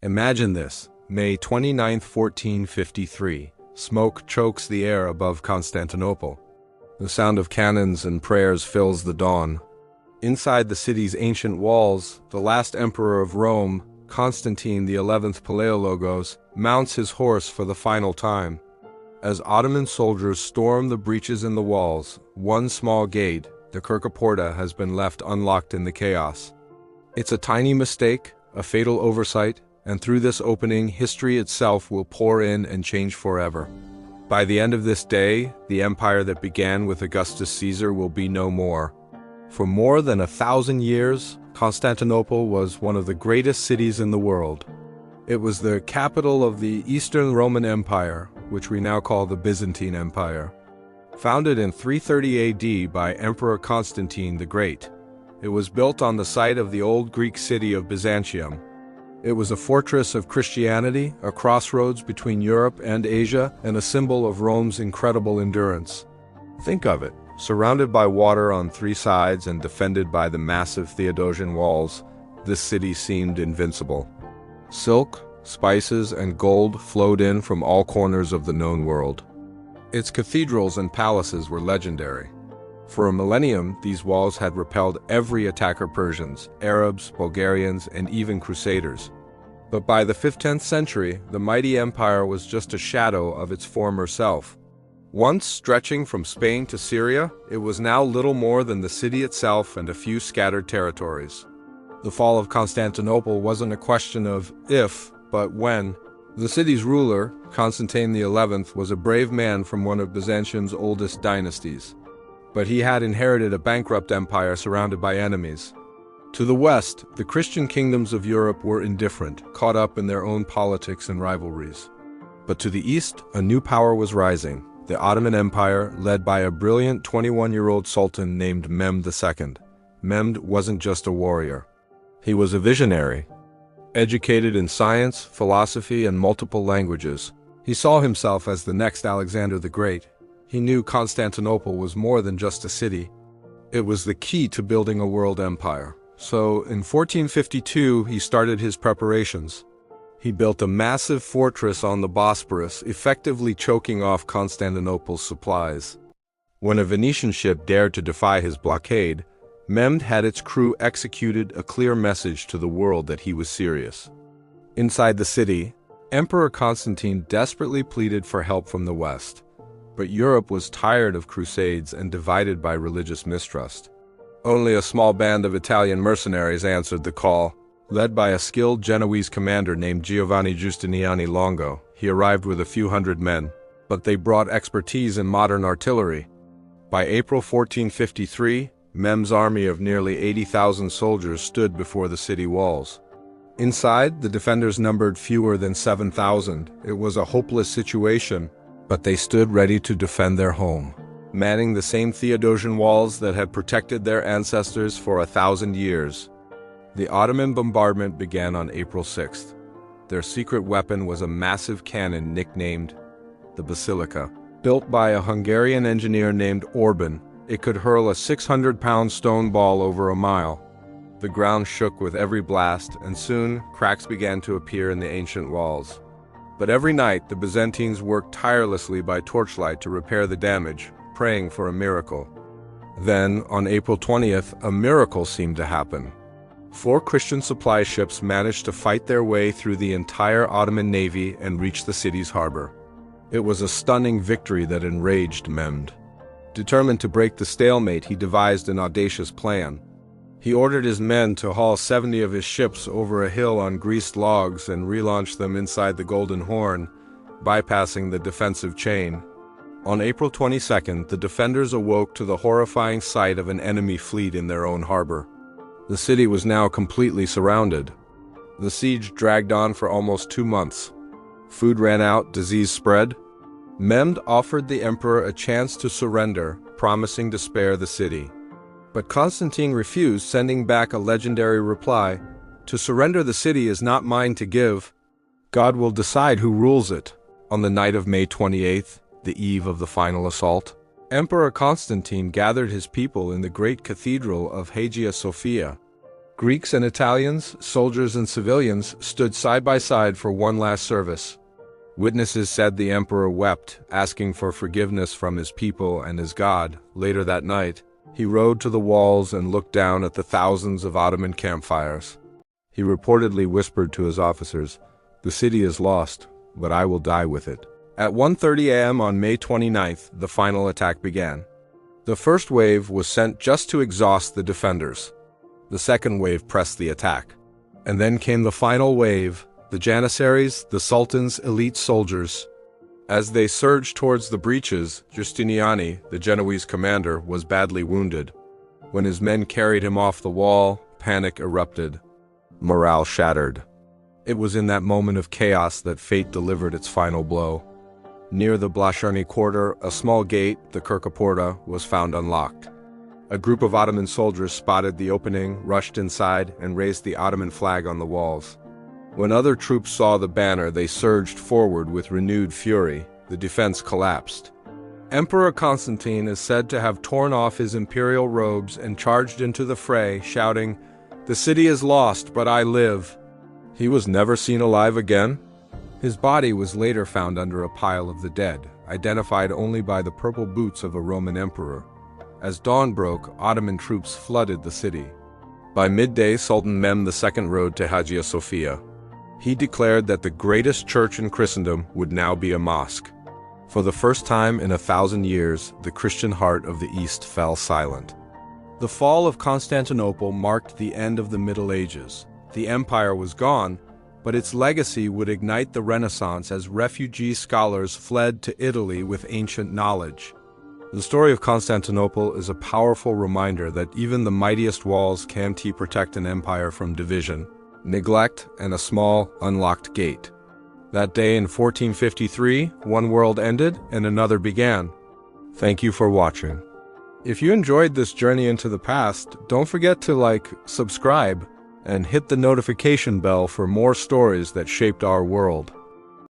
Imagine this, May 29, 1453. Smoke chokes the air above Constantinople. The sound of cannons and prayers fills the dawn. Inside the city's ancient walls, the last emperor of Rome, Constantine XI Palaiologos, mounts his horse for the final time. As Ottoman soldiers storm the breaches in the walls, one small gate, the Kerkoporta, has been left unlocked in the chaos. It's a tiny mistake, a fatal oversight, and through this opening, history itself will pour in and change forever. By the end of this day, the empire that began with Augustus Caesar will be no more. For more than 1,000 years, Constantinople was one of the greatest cities in the world. It was the capital of the Eastern Roman Empire, which we now call the Byzantine Empire. Founded in 330 AD by Emperor Constantine the Great, it was built on the site of the old Greek city of Byzantium. It was a fortress of Christianity, a crossroads between Europe and Asia, and a symbol of Rome's incredible endurance. Think of it, surrounded by water on three sides and defended by the massive Theodosian walls, this city seemed invincible. Silk, spices, and gold flowed in from all corners of the known world. Its cathedrals and palaces were legendary. For a millennium, these walls had repelled every attacker: Persians, Arabs, Bulgarians, and even Crusaders. But by the 15th century, the mighty empire was just a shadow of its former self. Once stretching from Spain to Syria, it was now little more than the city itself and a few scattered territories. The fall of Constantinople wasn't a question of if, but when. The city's ruler, Constantine XI, was a brave man from one of Byzantium's oldest dynasties. But he had inherited a bankrupt empire surrounded by enemies. To the west, the Christian kingdoms of Europe were indifferent, caught up in their own politics and rivalries. But to the east, a new power was rising, the Ottoman Empire, led by a brilliant 21-year-old sultan named Mehmed II. Mehmed wasn't just a warrior. He was a visionary. Educated in science, philosophy, and multiple languages, he saw himself as the next Alexander the Great. He knew Constantinople was more than just a city. It was the key to building a world empire. So, in 1452, he started his preparations. He built a massive fortress on the Bosporus, effectively choking off Constantinople's supplies. When a Venetian ship dared to defy his blockade, Mehmed had its crew executed a clear message to the world that he was serious. Inside the city, Emperor Constantine desperately pleaded for help from the West. But Europe was tired of crusades and divided by religious mistrust. Only a small band of Italian mercenaries answered the call. Led by a skilled Genoese commander named Giovanni Giustiniani Longo, he arrived with a few hundred men, but they brought expertise in modern artillery. By April 1453, Mehmed's army of nearly 80,000 soldiers stood before the city walls. Inside, the defenders numbered fewer than 7,000. It was a hopeless situation, but they stood ready to defend their home, manning the same Theodosian walls that had protected their ancestors for 1,000 years. The Ottoman bombardment began on April 6th. Their secret weapon was a massive cannon nicknamed the Basilica. Built by a Hungarian engineer named Orban, it could hurl a 600-pound stone ball over a mile. The ground shook with every blast, and soon cracks began to appear in the ancient walls. But every night, the Byzantines worked tirelessly by torchlight to repair the damage, praying for a miracle. Then, on April 20th, a miracle seemed to happen. 4 Christian supply ships managed to fight their way through the entire Ottoman navy and reach the city's harbor. It was a stunning victory that enraged Mehmed. Determined to break the stalemate, he devised an audacious plan. He ordered his men to haul 70 of his ships over a hill on greased logs and relaunch them inside the Golden Horn, bypassing the defensive chain. On April 22nd, the defenders awoke to the horrifying sight of an enemy fleet in their own harbor. The city was now completely surrounded. The siege dragged on for almost 2 months. Food ran out, disease spread. Mehmed offered the emperor a chance to surrender, promising to spare the city. But Constantine refused, sending back a legendary reply: "To surrender the city is not mine to give. God will decide who rules it." On the night of May 28th, the eve of the final assault, Emperor Constantine gathered his people in the great cathedral of Hagia Sophia. Greeks and Italians, soldiers and civilians, stood side by side for one last service. Witnesses said the emperor wept, asking for forgiveness from his people and his God. Later that night, he rode to the walls and looked down at the thousands of Ottoman campfires. He reportedly whispered to his officers, "The city is lost, but I will die with it." At 1:30 a.m. on May 29th, the final attack began. The first wave was sent just to exhaust the defenders. The second wave pressed the attack. And then came the final wave, the Janissaries, the Sultan's elite soldiers. As they surged towards the breaches, Giustiniani, the Genoese commander, was badly wounded. When his men carried him off the wall, panic erupted. Morale shattered. It was in that moment of chaos that fate delivered its final blow. Near the Blasharni quarter, a small gate, the Kerkoporta, was found unlocked. A group of Ottoman soldiers spotted the opening, rushed inside, and raised the Ottoman flag on the walls. When other troops saw the banner, they surged forward with renewed fury. The defense collapsed. Emperor Constantine is said to have torn off his imperial robes and charged into the fray, shouting, "The city is lost, but I live." He was never seen alive again. His body was later found under a pile of the dead, identified only by the purple boots of a Roman emperor. As dawn broke, Ottoman troops flooded the city. By midday, Sultan Mehmed II rode to Hagia Sophia. He declared that the greatest church in Christendom would now be a mosque. For the first time in 1,000 years, the Christian heart of the East fell silent. The fall of Constantinople marked the end of the Middle Ages. The empire was gone, but its legacy would ignite the Renaissance as refugee scholars fled to Italy with ancient knowledge. The story of Constantinople is a powerful reminder that even the mightiest walls can't protect an empire from division, neglect, and a small, unlocked gate. That day in 1453, one world ended and another began. Thank you for watching. If you enjoyed this journey into the past, don't forget to subscribe, and hit the notification bell for more stories that shaped our world.